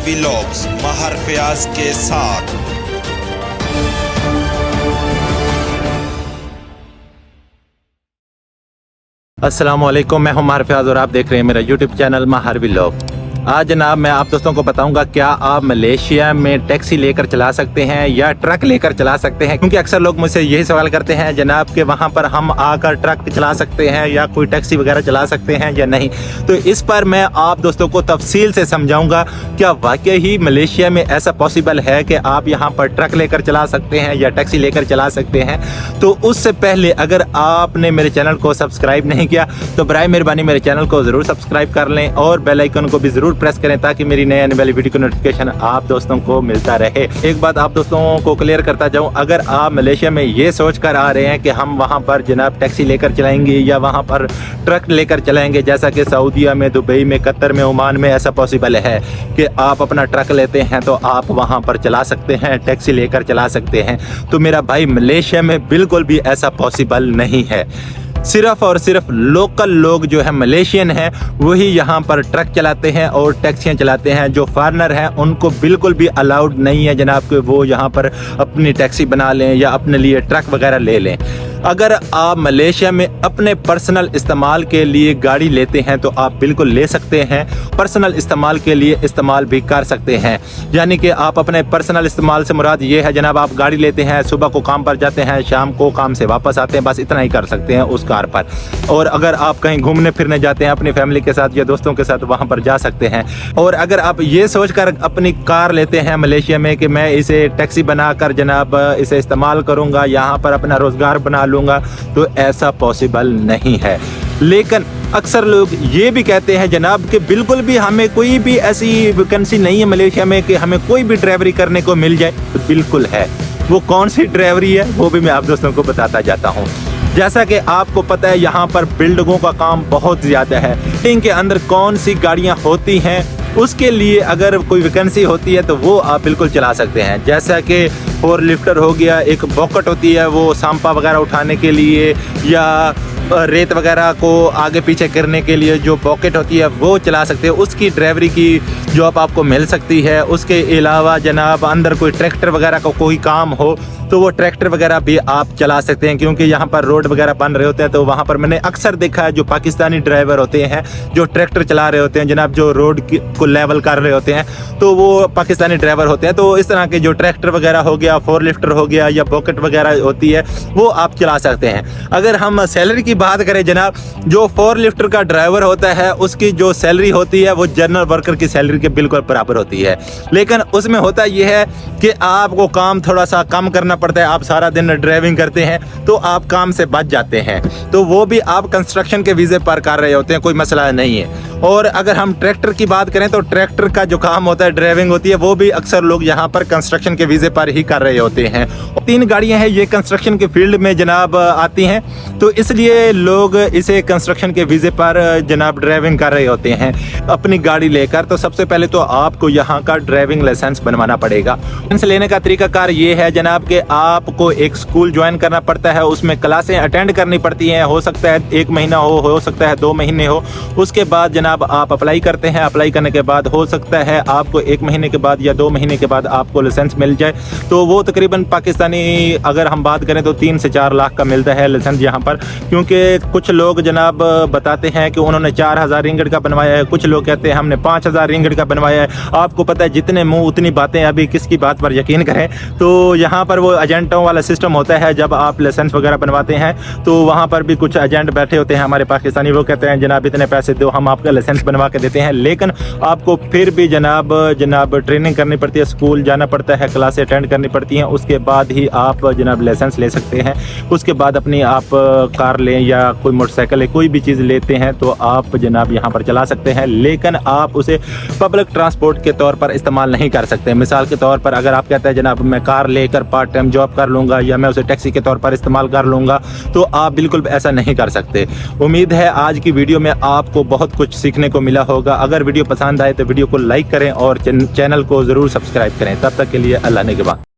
Vlogs महर फयाज के साथ। अस्सलामुअलैकुम, मैं हूं महर फयाज और आप देख रहे हैं मेरा यूट्यूब चैनल महर व्लॉग। आज जनाब मैं आप दोस्तों को बताऊंगा क्या आप मलेशिया में टैक्सी लेकर चला सकते हैं या ट्रक लेकर चला सकते हैं, क्योंकि अक्सर लोग मुझसे यही सवाल करते हैं जनाब कि वहां पर हम आकर ट्रक चला सकते हैं या कोई टैक्सी वगैरह चला सकते हैं या नहीं। तो इस पर मैं आप दोस्तों को तफसील से समझाऊंगा क्या वाकई ही मलेशिया में ऐसा पॉसिबल है कि आप यहाँ पर ट्रक लेकर चला सकते हैं या टैक्सी लेकर चला सकते हैं। तो उससे पहले अगर आपने मेरे चैनल को सब्सक्राइब नहीं किया तो बराए मेहरबानी मेरे चैनल को ज़रूर सब्सक्राइब कर लें और बेल आइकन को भी ज़रूर प्रेस करें ताकि मेरी नई आने वाली वीडियो की नोटिफिकेशन आप दोस्तों को मिलता रहे। एक बात आप दोस्तों को क्लियर करता जाऊं, अगर आप मलेशिया में ये सोच कर आ रहे हैं कि हम वहां पर जनाब टैक्सी लेकर चलाएंगे या वहां पर ट्रक लेकर चलाएंगे, जैसा कि सऊदीया में, दुबई में, कतर में, ओमान में ऐसा पॉसिबल है कि आप अपना ट्रक लेते हैं तो आप वहां पर चला सकते हैं, टैक्सी लेकर चला सकते हैं, तो मेरा भाई मलेशिया में बिल्कुल भी ऐसा पॉसिबल नहीं है। सिर्फ और सिर्फ लोकल लोग जो है मलेशियन हैं वही यहाँ पर ट्रक चलाते हैं और टैक्सियाँ चलाते हैं। जो फॉरेनर हैं उनको बिल्कुल भी अलाउड नहीं है जनाब कि वो यहाँ पर अपनी टैक्सी बना लें या अपने लिए ट्रक वगैरह ले लें। अगर आप मलेशिया में अपने पर्सनल इस्तेमाल के लिए गाड़ी लेते हैं तो आप बिल्कुल ले सकते हैं, पर्सनल इस्तेमाल के लिए इस्तेमाल भी कर सकते हैं। यानी कि आप अपने पर्सनल इस्तेमाल से मुराद ये है जनाब आप गाड़ी लेते हैं, सुबह को काम पर जाते हैं, शाम को काम से वापस आते हैं, बस इतना ही कर सकते हैं उस कार पर। और अगर आप कहीं घूमने फिरने जाते हैं अपनी फैमिली के साथ या दोस्तों के साथ वहाँ पर जा सकते हैं। और अगर आप ये सोच कर अपनी कार लेते हैं मलेशिया में कि मैं इसे टैक्सी बनाकर जनाब इसे इस्तेमाल करूँगा, यहाँ पर अपना रोज़गार बना लूँगा, तो ऐसा पॉसिबल नहीं है। लेकिन अक्सर लोग ये भी कहते हैं जनाब कि बिल्कुल भी हमें कोई भी ऐसी वैकेंसी नहीं है मलेशिया में कि हमें कोई भी ड्राइवरी करने को मिल जाए। तो बिल्कुल है। वो कौन सी ड्राइवरी है वो भी मैं आप दोस्तों को बताता जाता हूँ। जैसा कि आपको पता है यहाँ पर बिल्डिंगों का काम बहुत ज़्यादा है, बिल्डिंग के अंदर कौन सी गाड़ियाँ होती हैं उसके लिए अगर कोई वैकेंसी होती है तो वो आप बिल्कुल चला सकते हैं। जैसा कि फोर लिफ्टर हो गया, एक बॉकेट होती है वो सांपा वगैरह उठाने के लिए या रेत वगैरह को आगे पीछे करने के लिए जो बॉकेट होती है वो चला सकते हैं, उसकी ड्राइवरी की जॉब आपको मिल सकती है। उसके अलावा जनाब अंदर कोई ट्रैक्टर वगैरह का कोई काम हो तो वो ट्रैक्टर वगैरह भी आप चला सकते हैं, क्योंकि यहाँ पर रोड वगैरह बन रहे होते हैं। तो वहाँ पर मैंने अक्सर देखा है जो पाकिस्तानी ड्राइवर होते हैं जो ट्रैक्टर चला रहे होते हैं जनाब, जो रोड को लेवल कर रहे होते हैं, तो वो पाकिस्तानी ड्राइवर होते हैं। तो इस तरह के जो ट्रैक्टर वगैरह हो गया, फोर लिफ्टर हो गया या बॉकेट वगैरह होती है वो आप चला सकते हैं। अगर हम सैलरी की बात करें जनाब, जो फोर लिफ्टर का ड्राइवर होता है उसकी जो सैलरी होती है वो जनरल वर्कर की सैलरी के बिल्कुल बराबर होती है। लेकिन उसमें होता यह है कि आपको काम थोड़ा सा कम करना पड़ता है। आप सारा दिन ड्राइविंग करते हैं तो आप काम से बच जाते हैं, तो वो भी आप कंस्ट्रक्शन के वीज़े पर कर रहे होते हैं, कोई मसला नहीं है। और अगर हम ट्रैक्टर की बात करें तो ट्रैक्टर का जो काम होता है, ड्राइविंग होती है, वो भी अक्सर लोग यहाँ पर कंस्ट्रक्शन के वीज़े पर ही कर रहे होते हैं। 3 गाड़ियाँ हैं ये कंस्ट्रक्शन के फील्ड में जनाब आती हैं, तो इसलिए लोग इसे कंस्ट्रक्शन के वीज़े पर जनाब ड्राइविंग कर रहे होते हैं अपनी गाड़ी लेकर। तो सबसे पहले तो आपको यहाँ का ड्राइविंग लाइसेंस बनवाना पड़ेगा। लाइसेंस लेने का तरीकाकार ये है जनाब कि आपको एक स्कूल ज्वाइन करना पड़ता है, उसमें क्लासें अटेंड करनी पड़ती हैं। हो सकता है 1 महीना हो सकता है 2 महीने हो। उसके बाद जनाब आप अप्लाई करते हैं। अप्लाई करने के बाद हो सकता है आपको 1 महीने के बाद या 2 महीने के बाद आपको लाइसेंस मिल जाए। तो वो तकरीबन पाकिस्तानी अगर हम बात करें तो 3 से 4 लाख का मिलता है लाइसेंस यहाँ पर, क्योंकि कुछ लोग जनाब बताते हैं कि उन्होंने 4000 रिंगट का बनवाया है, कुछ लोग कहते हैं हमने 5000 रिंगट का बनवाया है। आपको पता है जितने मुंह उतनी बातें, अभी किसकी बात पर यकीन करें। तो यहाँ पर वो एजेंटों वाला सिस्टम होता है। जब आप लाइसेंस वगैरह बनवाते हैं तो वहाँ पर भी कुछ एजेंट बैठे होते हैं हमारे पाकिस्तानी, वो कहते हैं जनाब इतने पैसे दो हम आपका लाइसेंस बनवा के देते हैं। लेकिन आपको फिर भी जनाब ट्रेनिंग करनी पड़ती है, स्कूल जाना पड़ता है, क्लासें अटेंड करनी पड़ती हैं, उसके बाद ही आप जनाब लाइसेंस ले सकते हैं। उसके बाद अपनी आप कार लें या कोई मोटरसाइकिल है, कोई भी चीज़ लेते हैं तो आप जनाब यहाँ पर चला सकते हैं। लेकिन आप उसे पब्लिक ट्रांसपोर्ट के तौर पर इस्तेमाल नहीं कर सकते। मिसाल के तौर पर अगर आप कहते हैं जनाब मैं कार लेकर पार्ट टाइम जॉब कर लूँगा या मैं उसे टैक्सी के तौर पर इस्तेमाल कर लूँगा, तो आप बिल्कुल ऐसा नहीं कर सकते। उम्मीद है आज की वीडियो में आपको बहुत कुछ सीखने को मिला होगा। अगर वीडियो पसंद आए तो वीडियो को लाइक करें और चैनल को ज़रूर सब्सक्राइब करें। तब तक के लिए अल्लाह ने के बाद।